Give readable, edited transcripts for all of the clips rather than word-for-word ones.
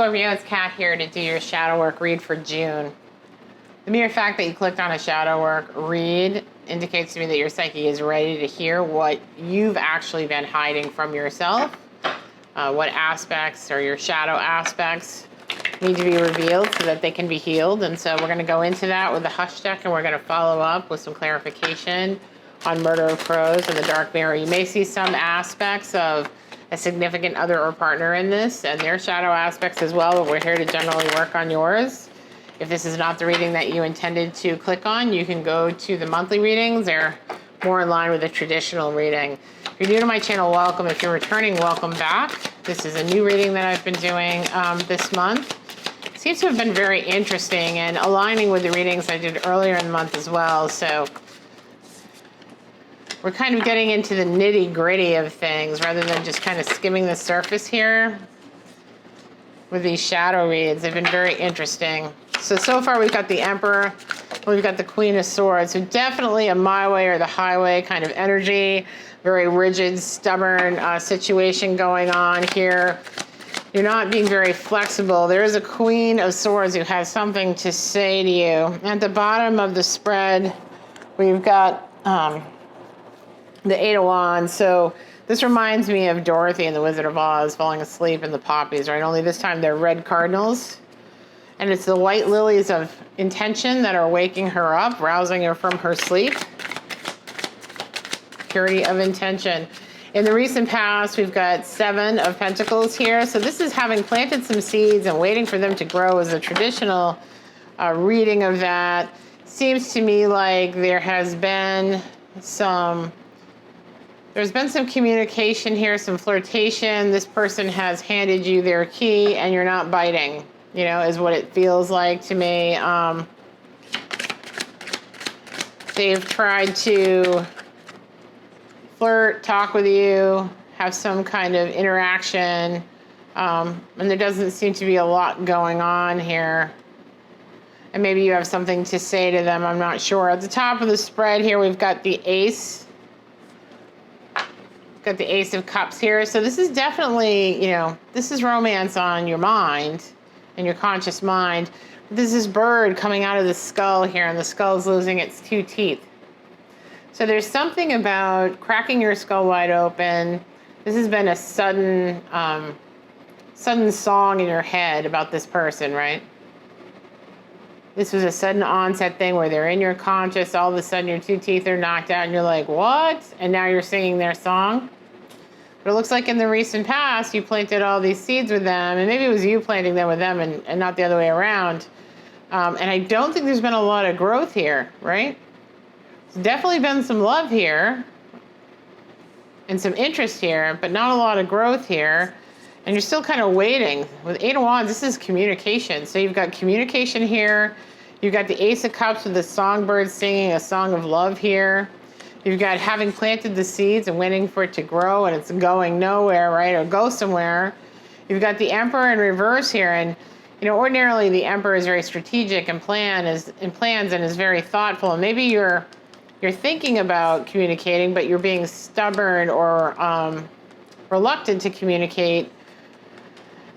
Scorpio, it's Kat here to do your shadow work read for June. The mere fact that you clicked on a shadow work read indicates to me that your psyche is ready to hear what you've actually been hiding from yourself, what aspects or your shadow aspects need to be revealed so that they can be healed. And so we're going to go into that with the hush deck, and we're going to follow up with some clarification on Murder of Crows and the Dark Mirror. You may see some aspects of a significant other or partner in this and their shadow aspects as well, but we're here to generally work on yours. If this is not the reading that you intended to click on, you can go to the monthly readings. They're more in line with a traditional reading. If you're new to my channel, welcome. If you're returning, welcome back. This is a new reading that I've been doing this month. It seems to have been very interesting and aligning with the readings I did earlier in the month as well. So we're kind of getting into the nitty-gritty of things rather than just kind of skimming the surface here with these shadow reads. They've been very interesting. So far we've got the Emperor, we've got the Queen of Swords. So definitely a my way or the highway kind of energy, very rigid, stubborn situation going on here. You're not being very flexible. There is a Queen of Swords who has something to say to you. At the bottom of the spread, we've got the Eight of Wands. So this reminds me of Dorothy and the Wizard of Oz falling asleep in the poppies, right? Only this time they're red cardinals. And it's the white lilies of intention that are waking her up, rousing her from her sleep. Purity of intention. In the recent past, we've got Seven of Pentacles here. So this is having planted some seeds and waiting for them to grow as a traditional reading of that. Seems to me like there's been some communication here, some flirtation. This person has handed you their key and you're not biting, you know, is what it feels like to me. They've tried to flirt, talk with you, have some kind of interaction, and there doesn't seem to be a lot going on here. And maybe you have something to say to them, I'm not sure. At the top of the spread here, we've got the Ace. Got the Ace of Cups here. So this is definitely, you know, this is romance on your mind and your conscious mind. This is bird coming out of the skull here, and the skull's losing its 2 teeth. So there's something about cracking your skull wide open. This has been a sudden song in your head about this person, right? This was a sudden onset thing where they're in your conscious, all of a sudden your 2 teeth are knocked out and you're like, what? And now you're singing their song. But it looks like in the recent past, you planted all these seeds with them, and maybe it was you planting them with them and not the other way around. And I don't think there's been a lot of growth here, right? There's definitely been some love here and some interest here, but not a lot of growth here. And you're still kind of waiting. With Eight of Wands, this is communication. So you've got communication here. You've got the Ace of Cups with the songbird singing a song of love here. You've got having planted the seeds and waiting for it to grow, and it's going nowhere, right? Or go somewhere. You've got the Emperor in reverse here. And, you know, ordinarily the Emperor is very strategic and plans and is very thoughtful. And maybe you're thinking about communicating, but you're being stubborn or reluctant to communicate.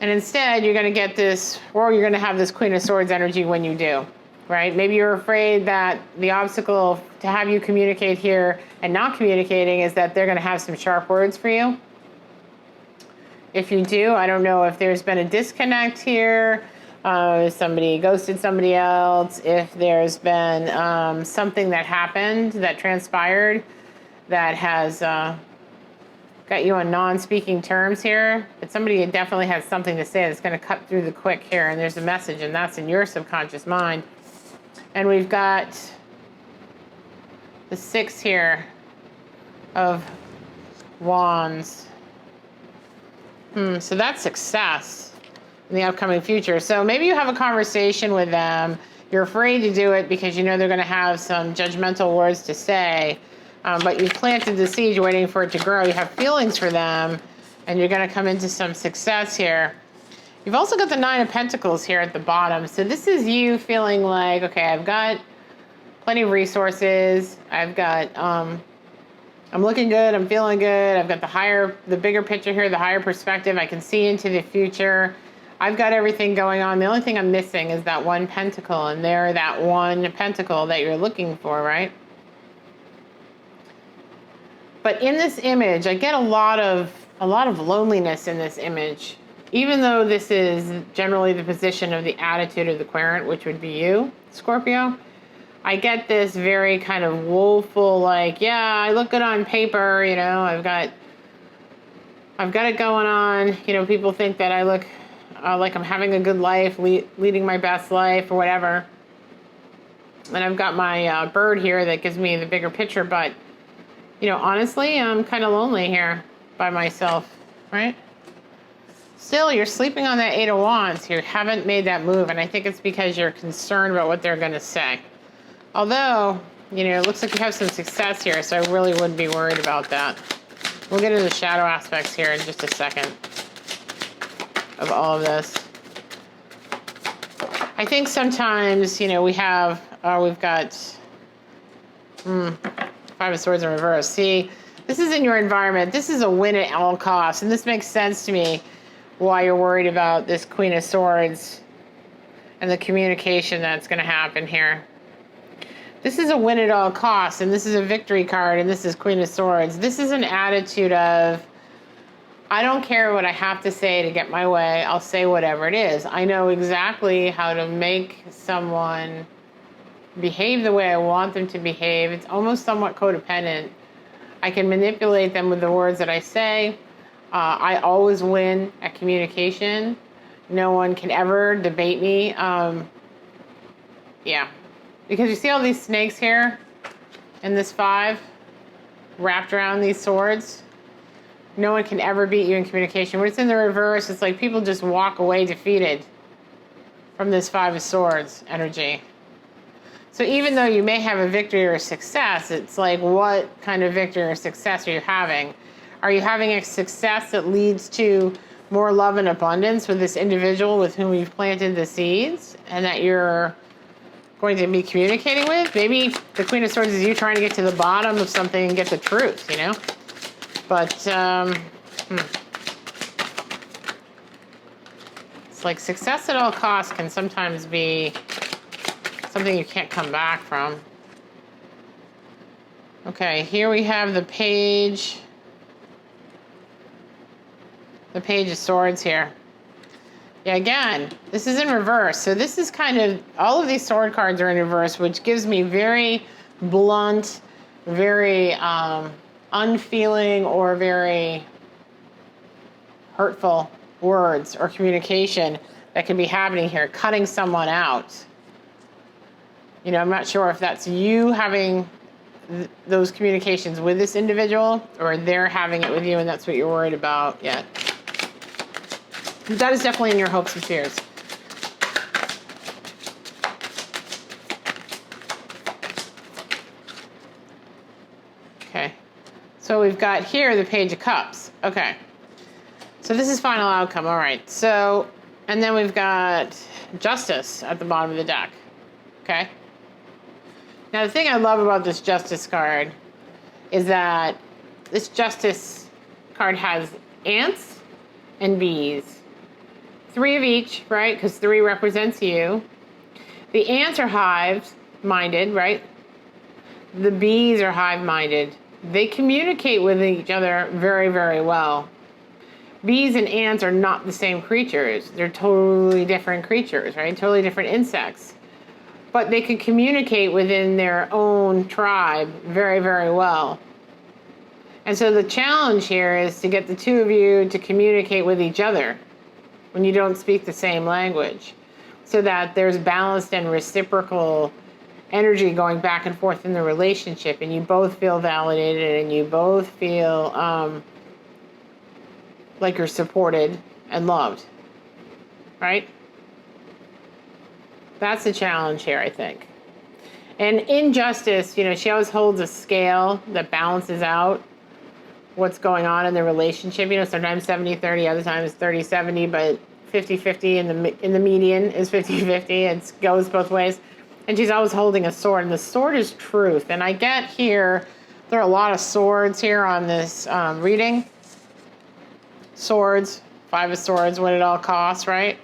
And instead, you're going to get this, or you're going to have this Queen of Swords energy when you do, right? Maybe you're afraid that the obstacle to have you communicate here and not communicating is that they're going to have some sharp words for you. If you do, I don't know if there's been a disconnect here, somebody ghosted somebody else, if there's been something that happened, that transpired, that has got you on non-speaking terms here, but somebody definitely has something to say that's going to cut through the quick here, and there's a message, and that's in your subconscious mind. And we've got the 6 here of Wands. So that's success in the upcoming future. So maybe you have a conversation with them. You're afraid to do it because you know they're going to have some judgmental words to say. But you've planted the seed, you're waiting for it to grow. You have feelings for them, and you're going to come into some success here. You've also got the Nine of Pentacles here at the bottom. So this is you feeling like, okay, I've got plenty of resources. I've got, I'm looking good. I'm feeling good. I've got the bigger picture here, the higher perspective. I can see into the future. I've got everything going on. The only thing I'm missing is that one pentacle, and they're that one pentacle that you're looking for, right? But in this image, I get a lot of loneliness in this image. Even though this is generally the position of the attitude of the querent, which would be you, Scorpio, I get this very kind of woeful, like, yeah, I look good on paper, you know, I've got it going on. You know, people think that I look like I'm having a good life, leading my best life or whatever. And I've got my bird here that gives me the bigger picture, but, you know, honestly, I'm kind of lonely here by myself, right? Still, you're sleeping on that Eight of Wands. You haven't made that move, and I think it's because you're concerned about what they're going to say. Although, you know, it looks like you have some success here, so I really wouldn't be worried about that. We'll get into the shadow aspects here in just a second of all of this. I think sometimes, you know, we've got Five of Swords in reverse. See, this is in your environment. This is a win at all costs, and this makes sense to me why you're worried about this Queen of Swords and the communication that's going to happen here. This is a win at all costs, and this is a victory card, and this is Queen of Swords. This is an attitude of, I don't care what I have to say to get my way. I'll say whatever it is. I know exactly how to make someone behave the way I want them to behave. It's almost somewhat codependent. I can manipulate them with the words that I say. I always win at communication. No one can ever debate me. Yeah. Because you see all these snakes here in this five wrapped around these swords? No one can ever beat you in communication. When it's in the reverse, it's like people just walk away defeated from this Five of Swords energy. So even though you may have a victory or a success, it's like, what kind of victory or success are you having? Are you having a success that leads to more love and abundance with this individual with whom you've planted the seeds and that you're going to be communicating with? Maybe the Queen of Swords is you trying to get to the bottom of something and get the truth, you know? But it's like success at all costs can sometimes be something you can't come back from. Okay, here we have the Page of Swords here. Yeah, again, this is in reverse. So this is kind of, all of these sword cards are in reverse, which gives me very blunt, very unfeeling, or very hurtful words or communication that can be happening here, cutting someone out. You know, I'm not sure if that's you having those communications with this individual or they're having it with you and that's what you're worried about yet. That is definitely in your hopes and fears. Okay. So we've got here the Page of Cups. Okay. So this is final outcome. All right. So, and then we've got Justice at the bottom of the deck. Okay. Now, the thing I love about this Justice card is that this Justice card has ants and bees. 3 of each, right? Because 3 represents you. The ants are hive-minded, right? The bees are hive-minded. They communicate with each other very, very well. Bees and ants are not the same creatures. They're totally different creatures, right? Totally different insects. But they can communicate within their own tribe very, very well. And so the challenge here is to get the 2 of you to communicate with each other when you don't speak the same language, so that there's balanced and reciprocal energy going back and forth in the relationship, and you both feel validated and you both feel like you're supported and loved, right? That's the challenge here, I think. And in Justice, you know, she always holds a scale that balances out what's going on in the relationship. You know, sometimes 70-30, other times 30-70, but 50-50 in the median is 50-50. It goes both ways. And she's always holding a sword, and the sword is truth. And I get here, there are a lot of swords here on this reading. Swords, 5 of Swords, what it all costs, right?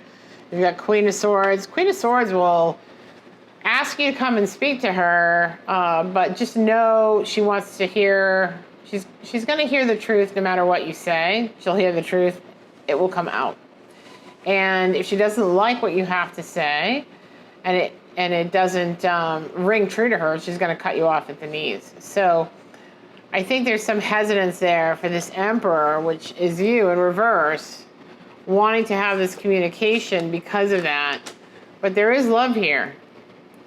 We've got Queen of Swords. Queen of Swords will ask you to come and speak to her, but just know she wants to hear, she's going to hear the truth no matter what you say. She'll hear the truth. It will come out. And if she doesn't like what you have to say, and it doesn't ring true to her, she's going to cut you off at the knees. So I think there's some hesitance there for this Emperor, which is you in reverse, wanting to have this communication because of that. But there is love here.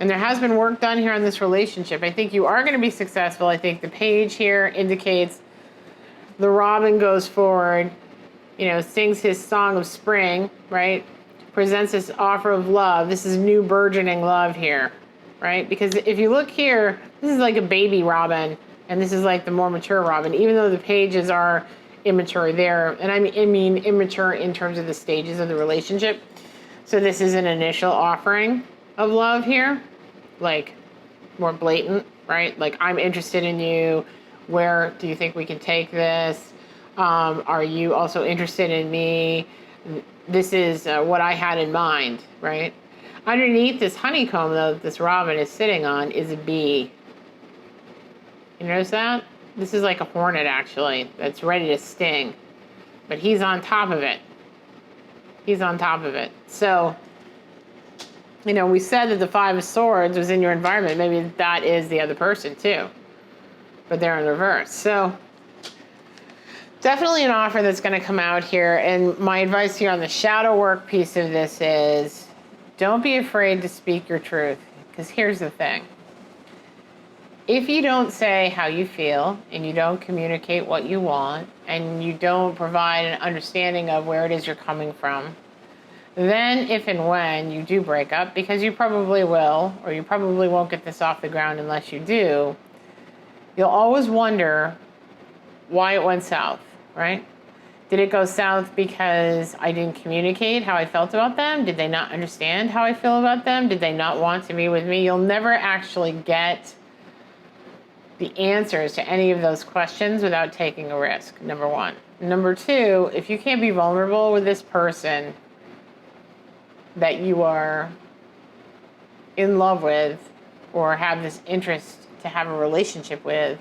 And there has been work done here on this relationship. I think you are going to be successful. I think the page here indicates the Robin goes forward, you know, sings his song of spring, right? Presents this offer of love. This is new burgeoning love here, right? Because if you look here, this is like a baby Robin, and this is like the more mature Robin, even though the pages are immature there. And I mean immature in terms of the stages of the relationship. So this is an initial offering of love here, like more blatant, right? Like, I'm interested in you. Where do you think we can take this? Are you also interested in me? This is what I had in mind, right? Underneath this honeycomb, though, that this Robin is sitting on is a bee. You notice that? This is like a hornet, actually, that's ready to sting. But he's on top of it. He's on top of it. So, you know, we said that the Five of Swords was in your environment. Maybe that is the other person, too. But they're in reverse. So, definitely an offer that's going to come out here. And my advice here on the shadow work piece of this is, don't be afraid to speak your truth. Because here's the thing. If you don't say how you feel, and you don't communicate what you want, and you don't provide an understanding of where it is you're coming from, then if and when you do break up, because you probably will, or you probably won't get this off the ground unless you do, you'll always wonder why it went south, right? Did it go south because I didn't communicate how I felt about them? Did they not understand how I feel about them? Did they not want to be with me? You'll never actually get the answers to any of those questions without taking a risk, number one. Number two, if you can't be vulnerable with this person that you are in love with or have this interest to have a relationship with,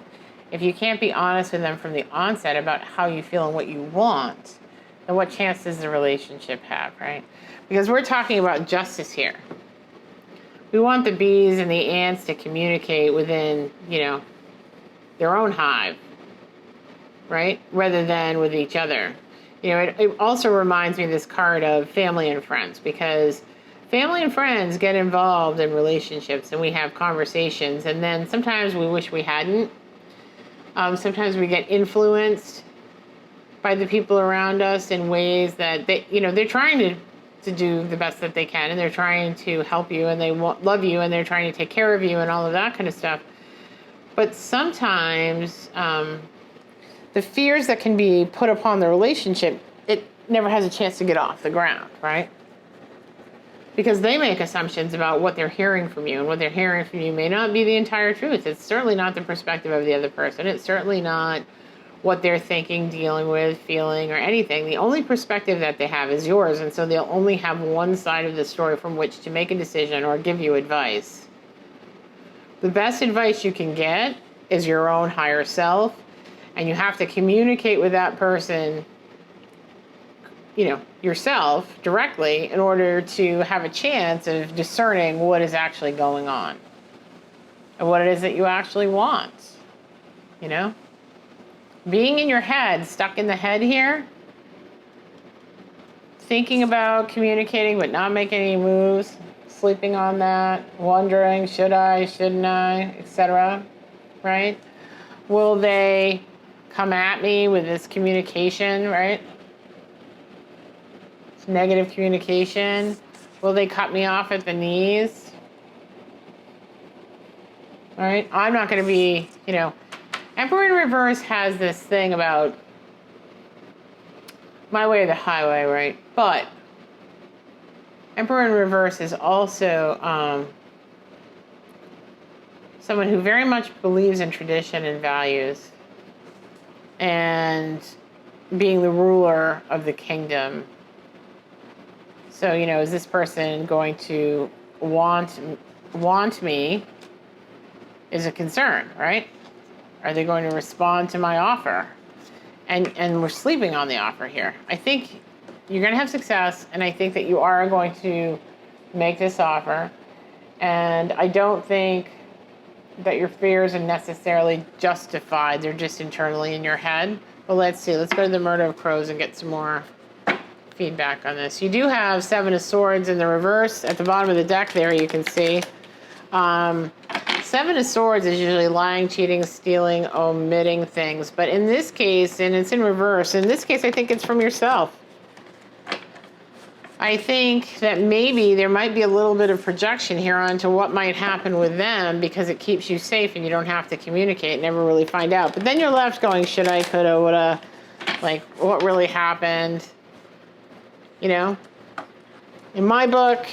if you can't be honest with them from the onset about how you feel and what you want, then what chance does the relationship have, right? Because we're talking about justice here. We want the bees and the ants to communicate within, you know, their own hive, right? Rather than with each other. You know, it also reminds me of this card of family and friends, because family and friends get involved in relationships and we have conversations, and then sometimes we wish we hadn't. Sometimes we get influenced by the people around us in ways that they, you know, they're trying to do the best that they can, and they're trying to help you, and they love you, and they're trying to take care of you and all of that kind of stuff. But sometimes the fears that can be put upon the relationship, it never has a chance to get off the ground, right? Because they make assumptions about what they're hearing from you, and what they're hearing from you may not be the entire truth. It's certainly not the perspective of the other person. It's certainly not what they're thinking, dealing with, feeling, or anything. The only perspective that they have is yours, and so they'll only have one side of the story from which to make a decision or give you advice. The best advice you can get is your own higher self, and you have to communicate with that person, you know, yourself directly in order to have a chance of discerning what is actually going on and what it is that you actually want, you know? Being in your head, stuck in the head here, thinking about communicating but not making any moves, sleeping on that, wondering, should I, shouldn't I, etc., right? Will they come at me with this communication, right? It's negative communication. Will they cut me off at the knees? All right? I'm not going to be, you know, Emperor in reverse has this thing about my way or the highway, right? But Emperor in reverse is also someone who very much believes in tradition and values, and being the ruler of the kingdom. So, you know, is this person going to want me is a concern, right? Are they going to respond to my offer? And we're sleeping on the offer here. I think you're going to have success, and I think that you are going to make this offer. And I don't think that your fears are necessarily justified. They're just internally in your head. But let's see. Let's go to the Murder of Crows and get some more feedback on this. You do have Seven of Swords in the reverse at the bottom of the deck there, you can see. Seven of Swords is usually lying, cheating, stealing, omitting things. But in this case, and it's in reverse, in this case I think it's from yourself. I think that maybe there might be a little bit of projection here onto what might happen with them because it keeps you safe and you don't have to communicate, never really find out. But then you're left going, should I, coulda, woulda, like what really happened? You know? In my book,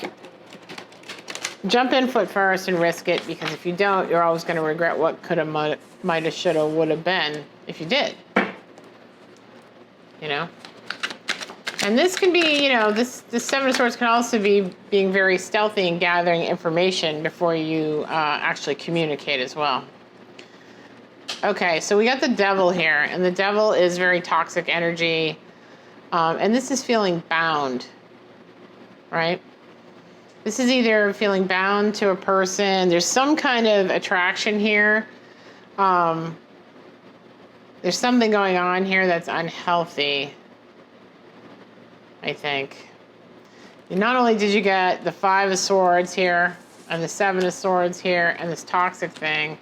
jump in foot first and risk it, because if you don't, you're always going to regret what coulda, mighta, shoulda, woulda been if you did. You know? And this can be, you know, this Seven of Swords can also be being very stealthy and gathering information before you actually communicate as well. Okay, so we got the Devil here, and the Devil is very toxic energy, and this is feeling bound, right? This is either feeling bound to a person. There's some kind of attraction here. There's something going on here that's unhealthy, I think. And not only did you get the Five of Swords here, and the Seven of Swords here, and this toxic thing,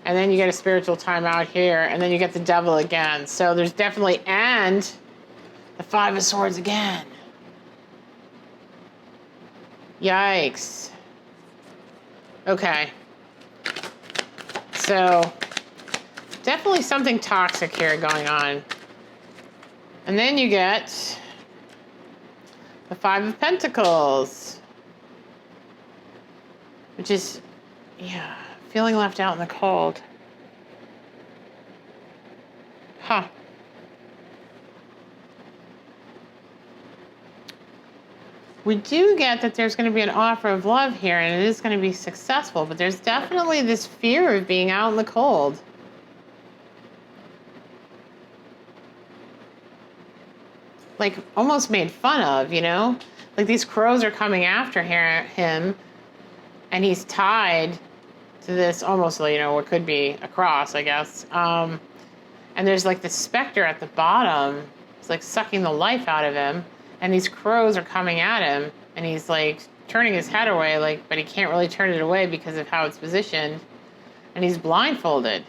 and then you get a spiritual timeout here, and then you get the Devil again. So there's definitely, and the Five of Swords again. Yikes. Okay. So definitely something toxic here going on. And then you get the Five of Pentacles, which is, yeah, feeling left out in the cold. Huh. We do get that there's going to be an offer of love here, and it is going to be successful, but there's definitely this fear of being out in the cold. Like almost made fun of, you know? Like these crows are coming after him, and he's tied to this almost, you know, what could be a cross, I guess. And there's like the specter at the bottom. It's like sucking the life out of him, and these crows are coming at him, and he's like turning his head away, like, but he can't really turn it away because of how it's positioned, and he's blindfolded.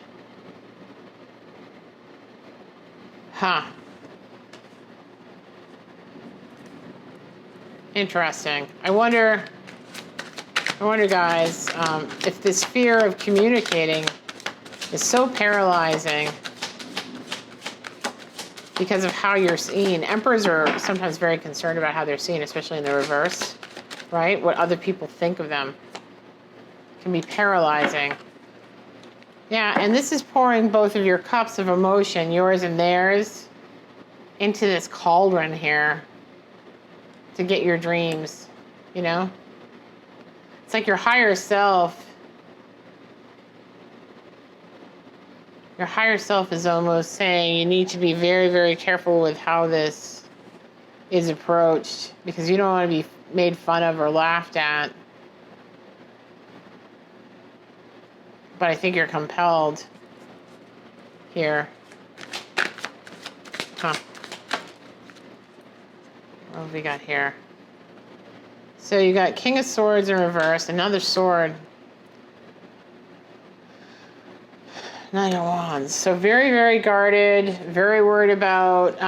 Huh. Interesting. I wonder, guys, if this fear of communicating is so paralyzing because of how you're seen. Emperors are sometimes very concerned about how they're seen, especially in the reverse, right? What other people think of them can be paralyzing. Yeah, and this is pouring both of your cups of emotion, yours and theirs, into this cauldron here to get your dreams, you know? It's like your higher self. Your higher self is almost saying you need to be very, very careful with how this is approached, because you don't want to be made fun of or laughed at. But I think you're compelled here. Huh. What have we got here? So you got King of Swords in reverse, another sword. Nine of Wands. So very, very guarded, very worried about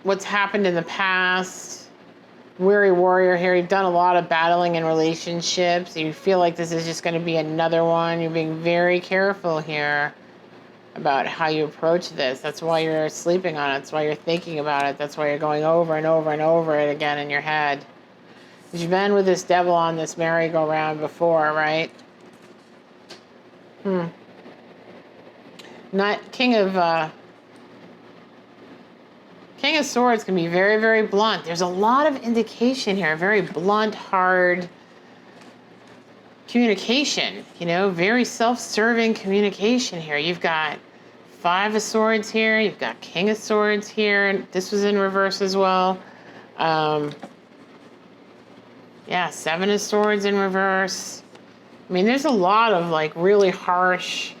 what's happened in the past. Weary warrior here. You've done a lot of battling in relationships. You feel like this is just going to be another one. You're being very careful here about how you approach this. That's why you're sleeping on it. That's why you're thinking about it. That's why you're going over and over and over it again in your head. Because you've been with this devil on this merry-go-round before, right? Not King of King of Swords can be very, very blunt. There's a lot of indication here, very blunt, hard communication, you know, very self-serving communication here. You've got Five of Swords here. You've got King of Swords here. This was in reverse as well. Yeah, Seven of Swords in reverse. I mean, there's a lot of like really harsh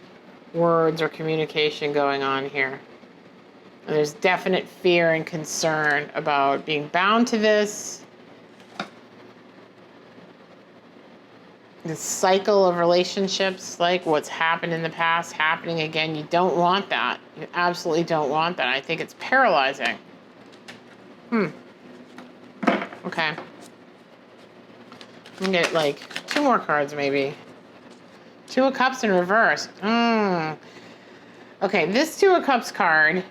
words or communication going on here. And there's definite fear and concern about being bound to this cycle of relationships, like what's happened in the past, happening again. You don't want that. You absolutely don't want that. I think it's paralyzing. Okay. I'm gonna get like 2 more cards maybe. 2 of Cups in reverse. Okay, this 2 of Cups card.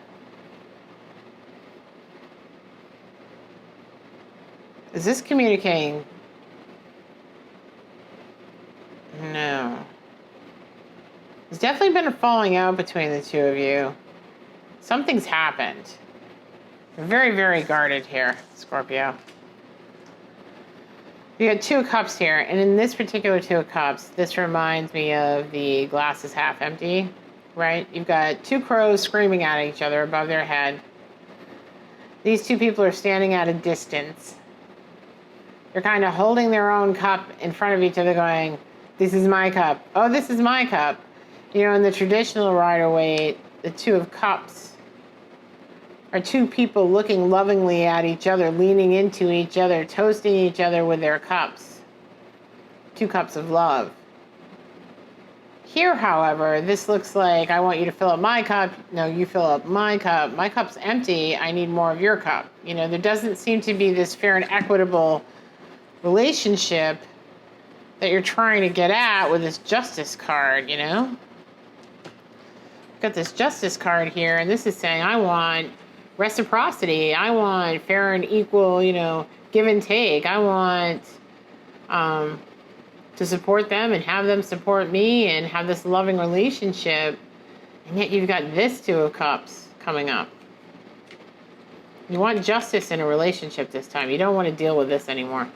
Is this communicating? No. There's definitely been a falling out between the 2 of you. Something's happened. You're very, very guarded here, Scorpio. You got 2 of Cups here, and in this particular 2 of Cups, this reminds me of the glass is half empty, right? You've got 2 crows screaming at each other above their head. These 2 people are standing at a distance. They're kind of holding their own cup in front of each other going, this is my cup. Oh, this is my cup. You know, in the traditional Rider-Waite, the 2 of Cups are 2 people looking lovingly at each other, leaning into each other, toasting each other with their cups. 2 cups of love. Here, however, this looks like, I want you to fill up my cup. No, you fill up my cup. My cup's empty. I need more of your cup. You know, there doesn't seem to be this fair and equitable relationship that you're trying to get at with this Justice card, you know? Got this Justice card here, and this is saying, I want reciprocity. I want fair and equal, you know, give and take. I want to support them and have them support me and have this loving relationship. And yet you've got this 2 of Cups coming up. You want justice in a relationship this time. You don't want to deal with this anymore.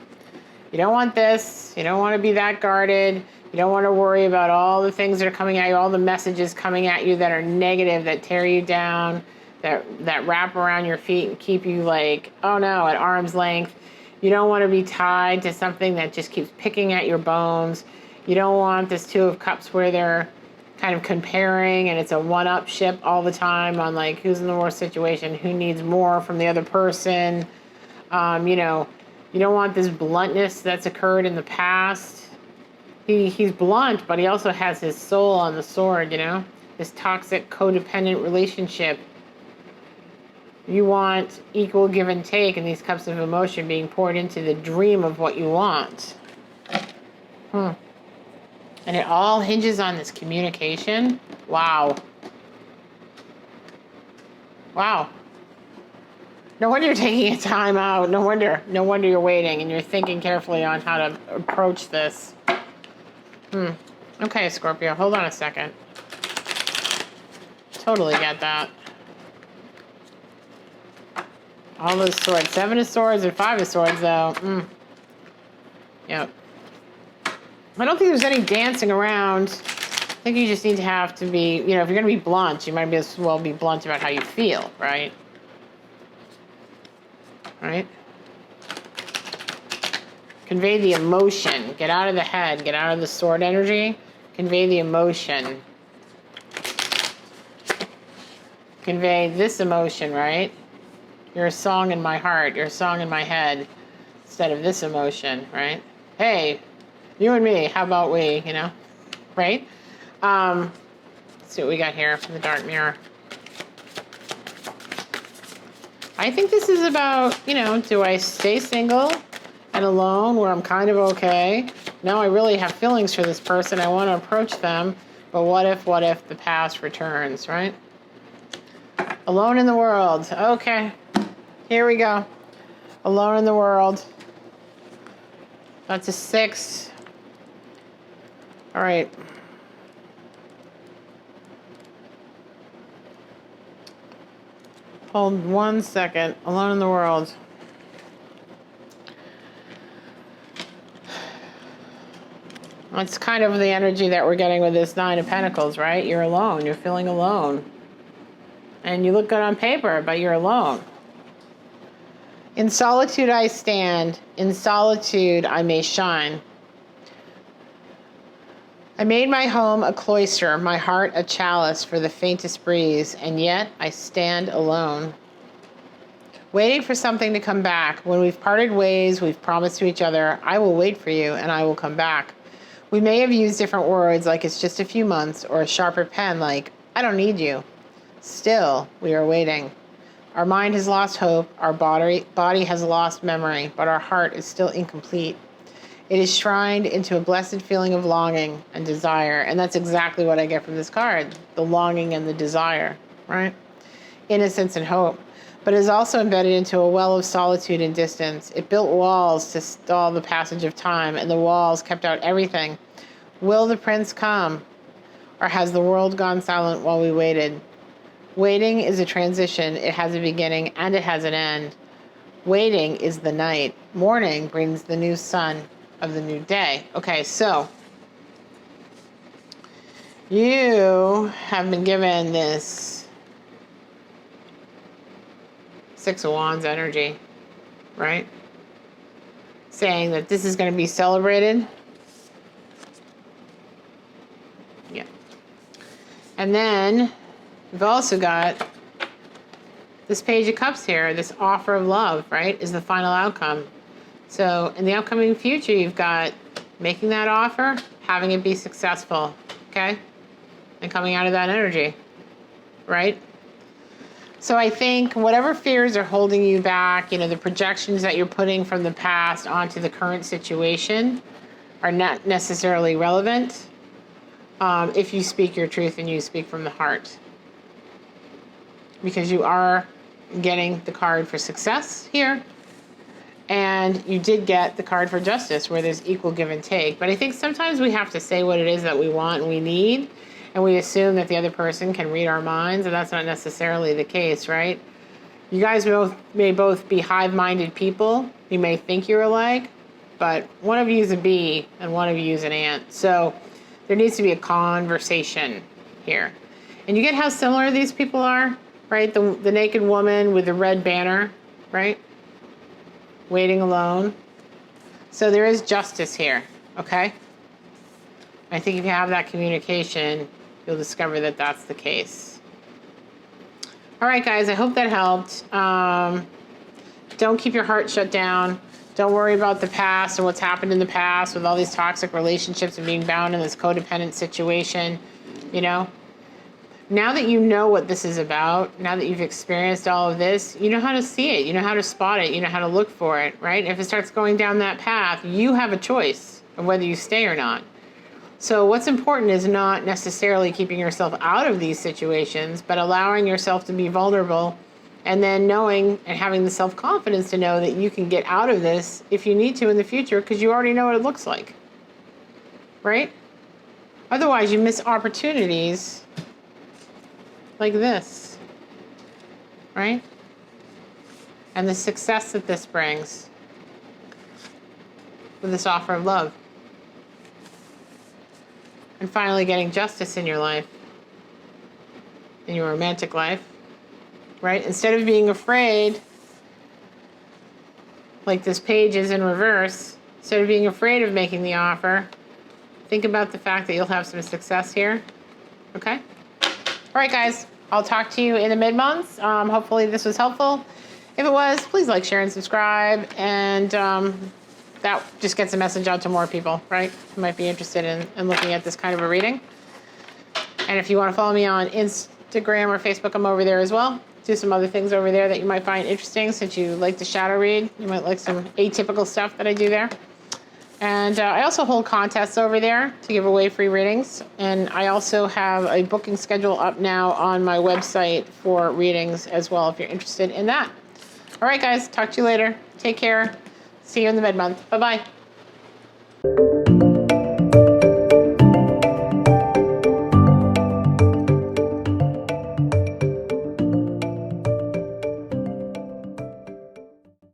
You don't want this. You don't want to be that guarded. You don't want to worry about all the things that are coming at you, all the messages coming at you that are negative, that tear you down, that wrap around your feet and keep you like, oh no, at arm's length. You don't want to be tied to something that just keeps picking at your bones. You don't want this 2 of Cups where they're kind of comparing and it's a one-upship all the time on like who's in the worst situation, who needs more from the other person. You know, you don't want this bluntness that's occurred in the past. He's blunt, but he also has his soul on the sword, you know? This toxic, codependent relationship. You want equal give and take and these cups of emotion being poured into the dream of what you want. And it all hinges on this communication. Wow. Wow. No wonder you're taking a time out. No wonder you're waiting and you're thinking carefully on how to approach this. Okay, Scorpio, hold on a second. Totally get that. All those swords. 7 of Swords and 5 of Swords, though. Yep. I don't think there's any dancing around. I think you just need to have to be, you know, if you're going to be blunt, you might as well be blunt about how you feel, right? Right? Convey the emotion. Get out of the head. Get out of the sword energy. Convey the emotion. Convey this emotion, right? You're a song in my heart. You're a song in my head. Instead of this emotion, right? Hey, you and me, how about we, you know? Right? Let's see what we got here from the Dark Mirror. I think this is about, you know, do I stay single and alone where I'm kind of okay? No, I really have feelings for this person. I want to approach them. But what if the past returns, right? Alone in the world. Okay. Here we go. Alone in the world. That's a 6. All right. Hold 1 second. Alone in the world. That's kind of the energy that we're getting with this Nine of Pentacles, right? You're alone. You're feeling alone. And you look good on paper, but you're alone. In solitude I stand. In solitude I may shine. I made my home a cloister, my heart a chalice for the faintest breeze, and yet I stand alone. Waiting for something to come back. When we've parted ways, we've promised to each other, I will wait for you and I will come back. We may have used different words like it's just a few months, or a sharper pen like, I don't need you. Still, we are waiting. Our mind has lost hope, our body has lost memory, but our heart is still incomplete. It is shrined into a blessed feeling of longing and desire. And that's exactly what I get from this card. The longing and the desire, right? Innocence and hope. But it is also embedded into a well of solitude and distance. It built walls to stall the passage of time, and the walls kept out everything. Will the prince come? Or has the world gone silent while we waited? Waiting is a transition. It has a beginning and it has an end. Waiting is the night. Morning brings the new sun of the new day. Okay, so you have been given this Six of Wands energy, right? Saying that this is going to be celebrated. Yeah. And then we've also got this Page of Cups here, this offer of love, right, is the final outcome. So in the upcoming future, you've got making that offer, having it be successful, okay? And coming out of that energy, right? So I think whatever fears are holding you back, the projections that you're putting from the past onto the current situation are not necessarily relevant if you speak your truth and you speak from the heart. Because you are getting the card for success here. And you did get the card for justice, where there's equal give and take. But I think sometimes we have to say what it is that we want and we need, and we assume that the other person can read our minds, and that's not necessarily the case, right? You guys may both be hive-minded people. You may think you're alike, but one of you is a bee and one of you is an ant. So there needs to be a conversation here. And you get how similar these people are, right? The naked woman with the red banner, right? Waiting alone. So there is justice here, okay? I think if you have that communication, you'll discover that that's the case. All right, guys, I hope that helped. Don't keep your heart shut down. Don't worry about the past and what's happened in the past with all these toxic relationships and being bound in this codependent situation, Now that you know what this is about, now that you've experienced all of this, you know how to see it, you know how to spot it, you know how to look for it, right? If it starts going down that path, you have a choice of whether you stay or not. So what's important is not necessarily keeping yourself out of these situations, but allowing yourself to be vulnerable, and then knowing and having the self-confidence to know that you can get out of this if you need to in the future, because you already know what it looks like, right? Otherwise, you miss opportunities like this, right? And the success that this brings with this offer of love. And finally getting justice in your life, in your romantic life, right? Instead of being afraid, like this page is in reverse, instead of being afraid of making the offer, think about the fact that you'll have some success here, okay? All right, guys, I'll talk to you in the mid-months. Hopefully this was helpful. If it was, please like, share, and subscribe. And that just gets a message out to more people, right, who might be interested in looking at this kind of a reading. And if you want to follow me on Instagram or Facebook, I'm over there as well. Do some other things over there that you might find interesting since you like to shadow read. You might like some atypical stuff that I do there. And I also hold contests over there to give away free readings. And I also have a booking schedule up now on my website for readings as well, if you're interested in that. All right, guys, talk to you later. Take care. See you in the mid-month. Bye-bye.